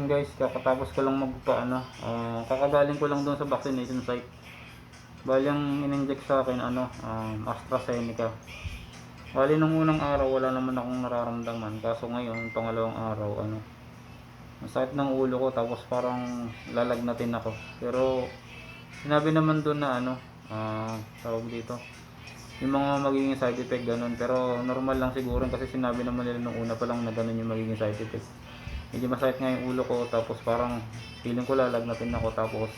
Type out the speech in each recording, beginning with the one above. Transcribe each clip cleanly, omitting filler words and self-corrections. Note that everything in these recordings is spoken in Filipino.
guys, kakatapos ko lang kakagaling ko lang doon sa vaccination site. Bali ang in-inject sa akin AstraZeneca. Bali nung unang araw wala naman akong nararamdaman, kaso ngayon pangalawang araw masakit ng ulo ko, tapos parang lalagnatin ako. Pero sinabi naman doon na tawag dito, yung mga magiging side effect ganun, pero normal lang siguro kasi sinabi naman nila nung una pa lang na ganun yung magiging side effect. Medyo masakit nga yung ulo ko, tapos parang feeling ko lalagnatin ako, tapos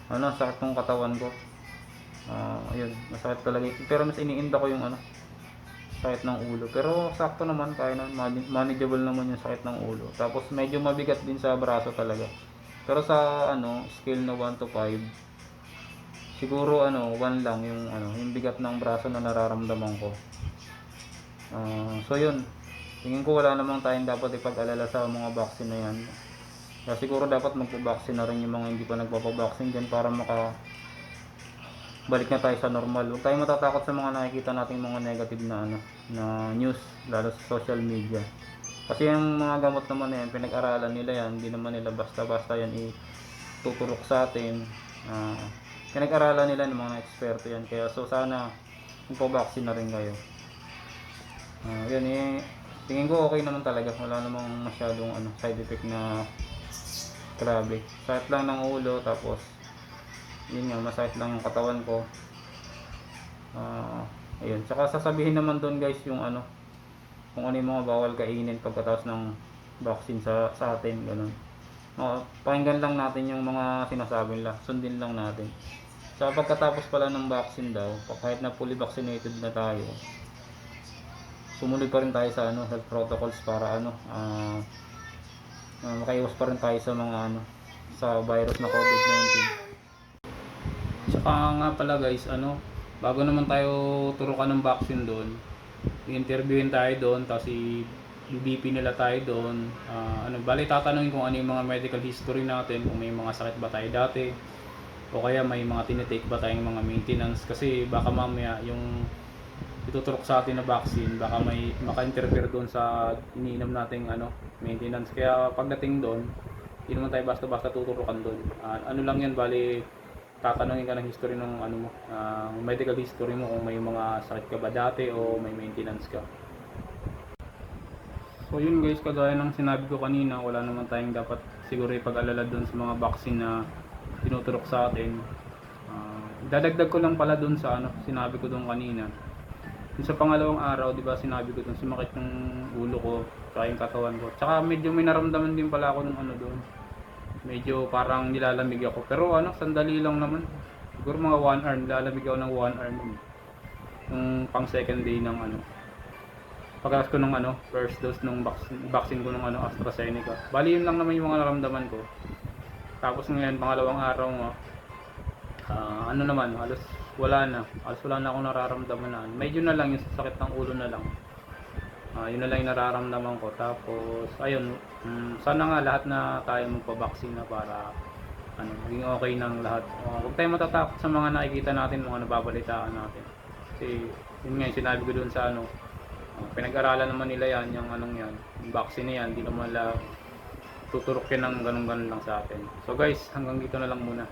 sakit ng katawan ko. Ayun, masakit talaga, pero mas iniinda ko yung sakit ng ulo, pero sakto naman, kaya na, manageable naman yung sakit ng ulo. Tapos medyo mabigat din sa braso talaga, pero sa scale na 1 to 5, siguro 1 lang yung bigat ng braso na nararamdaman ko. So yun, tingin ko wala namang tayong dapat ipag-alala sa mga vaccine na yan. Kaya siguro dapat magpa-vaccine na rin yung mga hindi pa nagpapa-vaccine dyan, para balik na tayo sa normal. Huwag tayong matatakot sa mga nakikita nating mga negative na news, lalo sa social media. Kasi yung mga gamot naman na yan, pinag-aralan nila yan, hindi naman nila basta-basta yan ituturok sa atin. Pinag-aralan nila ng mga eksperto yan, kaya so sana magpa-vaccine na rin kayo. Yun tingin ko okay naman talaga, wala namang masyadong side effect na grabe. Sakit lang ng ulo, tapos yun nga, masakit lang yung katawan ko. Ayun, tsaka sasabihin naman doon guys yung kung ano yung mga bawal kainin pagkatapos ng vaccine sa atin, ganun. Pakinggan lang natin yung mga sinasabi nila, sundin lang natin. Sa pagkatapos pala ng vaccine daw, kahit na fully vaccinated na tayo, sumunod pa rin tayo sa health protocols para makaiwas pa rin tayo sa mga sa virus na COVID-19. Saka nga pala guys, bago naman tayo turukan ng vaccine doon, i-interviewin tayo doon, tapos i-BP nila tayo doon. Bali tatanungin kung ano yung mga medical history natin, kung may mga sakit ba tayo dati, o kaya may mga tinitake ba tayong mga maintenance, kasi baka mamaya yung ituturok sa atin na vaccine, baka may maka-interfere doon sa iniinom nating maintenance. Kaya pagdating doon, hindi naman tayo basta-basta tuturukan doon. Lang yan, bali tatanungin ka ng history ng medical history mo, kung may mga sakit ka ba dati o may maintenance ka. So yun guys, kagaya ng sinabi ko kanina, wala naman tayong dapat siguro ipag-alala doon sa mga vaccine na tinuturok sa atin. Dadagdag ko lang pala doon sa sinabi ko doon kanina. Yung sa pangalawang araw, di ba sinabi ko doon, sumakit yung ulo ko, tsaka yung katawan ko. Tsaka medyo may naramdaman din pala ako ng doon. Medyo parang nilalamig ako, pero sandali lang naman, siguro mga 1 hour, nilalamig ako ng 1 hour nung pang second day ng pagkas ko ng first dose nung vaccine ko ng AstraZeneca. Bali yun lang naman yung mga naramdaman ko. Tapos ngayon pangalawang araw naman, halos wala na akong nararamdaman na medyo na lang yung sakit ng ulo na lang. Yun na lang yung nararamdaman ko. Tapos ayun, sana nga lahat na tayo magpa-vaccine na para maging okay ng lahat. Huwag tayong matatakot sa mga nakikita natin, mga nababalitaan natin. Kasi yun nga yung sinabi ko doon sa pinag-aralan naman nila yan, yung yung vaccine na yan, hindi naman lang tuturok yan ng ganun lang sa atin. So guys, hanggang dito na lang muna.